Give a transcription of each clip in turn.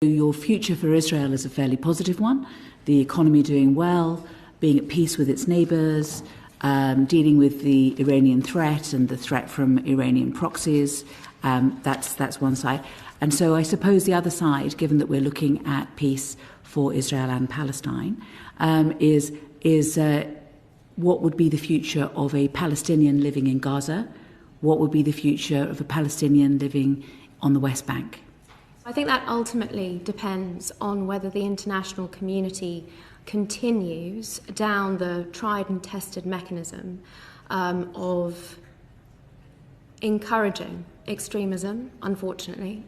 Your future for Israel is a fairly positive one. The economy doing well, being at peace with its neighbours, dealing with the Iranian threat and the threat from Iranian proxies. That's one side. And so I suppose the other side, given that we're looking at peace for Israel and Palestine, is what would be the future of a Palestinian living in Gaza? What would be the future of a Palestinian living on the West Bank? I think that ultimately depends on whether the international community continues down the tried and tested mechanism of encouraging extremism, unfortunately,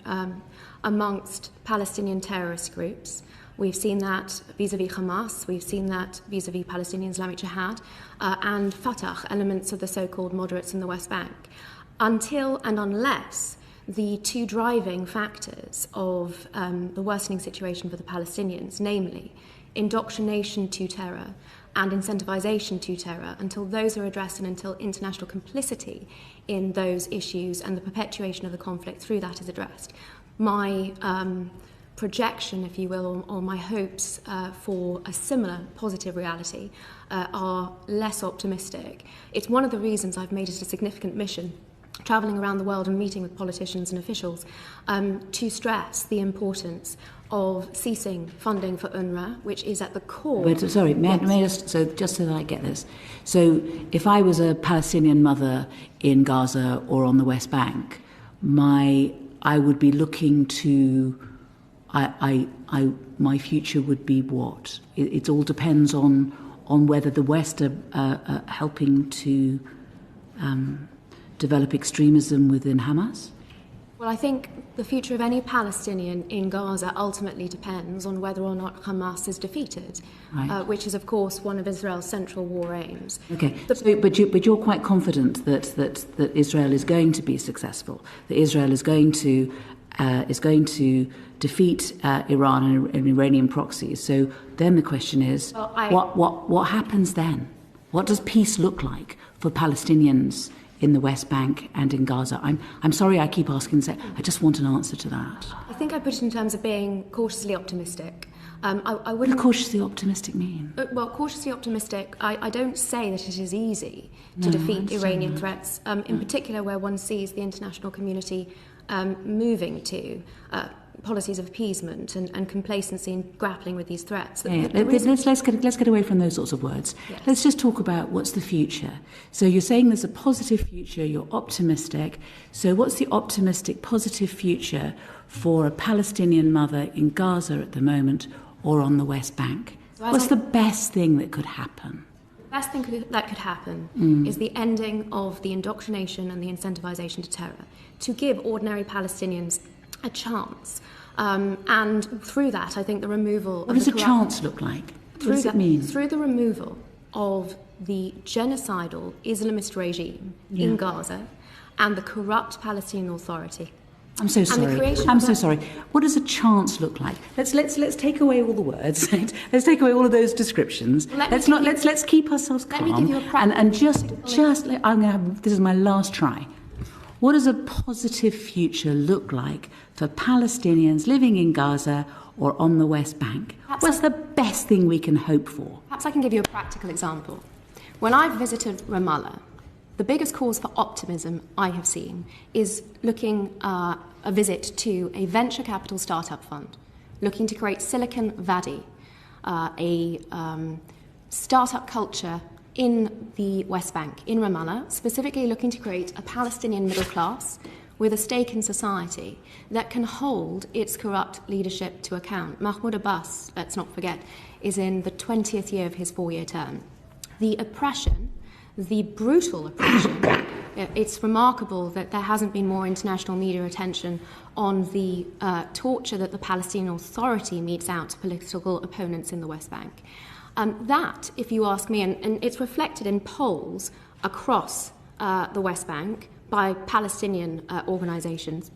amongst Palestinian terrorist groups. We've seen that vis-à-vis Hamas, we've seen that vis-à-vis Palestinian Islamic Jihad, and Fatah, elements of the so-called moderates in the West Bank. Until and unless the two driving factors of the worsening situation for the Palestinians, namely indoctrination to terror and incentivization to terror, until those are addressed and until international complicity in those issues and the perpetuation of the conflict through that is addressed, my projection, if you will, or my hopes for a similar positive reality are less optimistic. It's one of the reasons I've made it a significant mission travelling around the world and meeting with politicians and officials to stress the importance of ceasing funding for UNRWA, which is at the core... But sorry, may I just so that I get this. So if I was a Palestinian mother in Gaza or on the West Bank, I would be looking to... my future would be what? It all depends on whether the West are helping to... develop extremism within Hamas? Well, I think the future of any Palestinian in Gaza ultimately depends on whether or not Hamas is defeated, right. Which is, of course, one of Israel's central war aims. Okay, but you're quite confident that Israel is going to be successful, that Israel is going to defeat Iran and Iranian proxies. So then the question is, what happens then? What does peace look like for Palestinians in the West Bank and in Gaza? I'm sorry I keep asking that. I just want an answer to that. I think I put it in terms of being cautiously optimistic. I wouldn't... What does cautiously optimistic mean? Well, cautiously optimistic, I don't say that it is easy to defeat Iranian threats, in particular where one sees the international community moving to policies of appeasement and complacency in grappling with these threats. Yeah, let's get away from those sorts of words. Yes. Let's just talk about what's the future. So you're saying there's a positive future, you're optimistic. So what's the optimistic, positive future for a Palestinian mother in Gaza at the moment or on the West Bank? What's the best thing that could happen? The best thing that could happen is the ending of the indoctrination and the incentivization to terror, to give ordinary Palestinians a chance. And through that, I think the removal... What does a chance look like? What does it mean? Through the removal of the genocidal Islamist regime in Gaza and the corrupt Palestinian Authority. I'm so sorry. I'm so sorry. What does a chance look like? Let's take away all the words. Let's take away all of those descriptions. Let's keep ourselves calm. Let me give you a and just this is my last try. What does a positive future look like for Palestinians living in Gaza or on the West Bank? What's the best thing we can hope for? Perhaps I can give you a practical example. When I've visited Ramallah, the biggest cause for optimism I have seen is looking a visit to a venture capital startup fund, looking to create Silicon Valley, a startup culture in the West Bank, in Ramallah, specifically looking to create a Palestinian middle class with a stake in society that can hold its corrupt leadership to account. Mahmoud Abbas, let's not forget, is in the 20th year of his 4-year term. The oppression, the brutal oppression, it's remarkable that there hasn't been more international media attention on the torture that the Palestinian Authority metes out to political opponents in the West Bank. That, if you ask me, and it's reflected in polls across the West Bank by Palestinian organisations,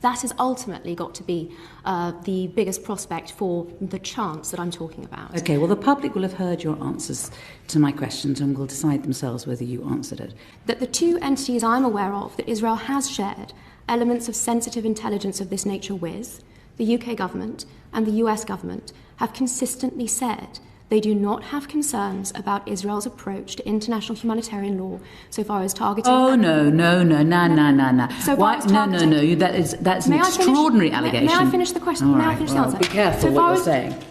that has ultimately got to be the biggest prospect for the chance that I'm talking about. Okay, well, the public will have heard your answers to my questions and will decide themselves whether you answered it. That the two entities I'm aware of that Israel has shared elements of sensitive intelligence of this nature with, the UK government and the US government have consistently said they do not have concerns about Israel's approach to international humanitarian law so far as targeting... Oh, no. So far as targeting... No. That's an extraordinary allegation. May I finish the question? All May I right, finish well, the answer? be careful what you're saying.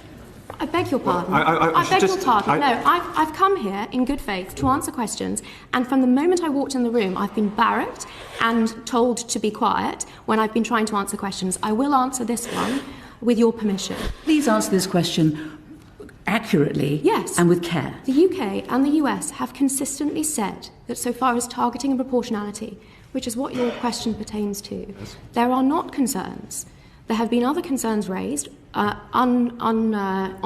I beg your pardon. I beg just, your pardon. No, I've come here in good faith to answer questions, and from the moment I walked in the room, I've been barracked and told to be quiet when I've been trying to answer questions. I will answer this one with your permission. Please answer this question accurately, yes, and with care. The UK and the US have consistently said that so far as targeting and proportionality, which is what your question pertains to, there are not concerns. There have been other concerns raised on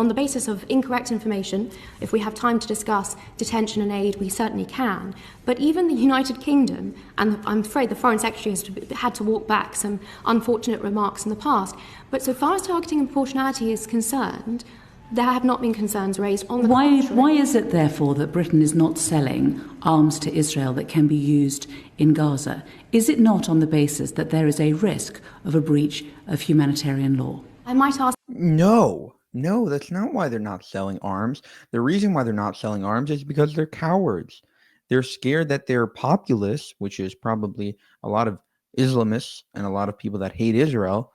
the basis of incorrect information. If we have time to discuss detention and aid, we certainly can. But even the United Kingdom, and I'm afraid the Foreign Secretary has had to walk back some unfortunate remarks in the past, but so far as targeting and proportionality is concerned, there have not been concerns raised on the contrary. Why is it, therefore, that Britain is not selling arms to Israel that can be used in Gaza? Is it not on the basis that there is a risk of a breach of humanitarian law? I might ask... No, that's not why they're not selling arms. The reason why they're not selling arms is because they're cowards. They're scared that their populace, which is probably a lot of Islamists and a lot of people that hate Israel,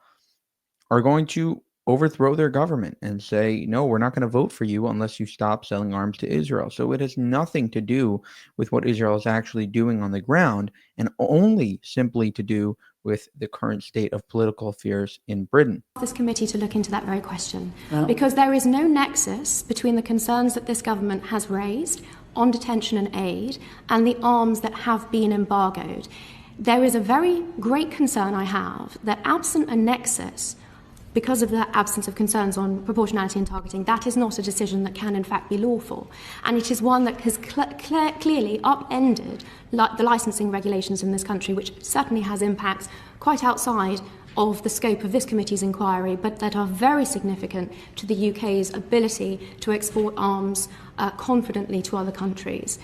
are going to overthrow their government and say, no, we're not going to vote for you unless you stop selling arms to Israel. So it has nothing to do with what Israel is actually doing on the ground, and only simply to do with the current state of political affairs in Britain. This committee to look into that very question, because there is no nexus between the concerns that this government has raised on detention and aid and the arms that have been embargoed. There is a very great concern I have that absent a nexus, because of the absence of concerns on proportionality and targeting, that is not a decision that can in fact be lawful. And it is one that has clearly upended the licensing regulations in this country, which certainly has impacts quite outside of the scope of this committee's inquiry, but that are very significant to the UK's ability to export arms confidently to other countries.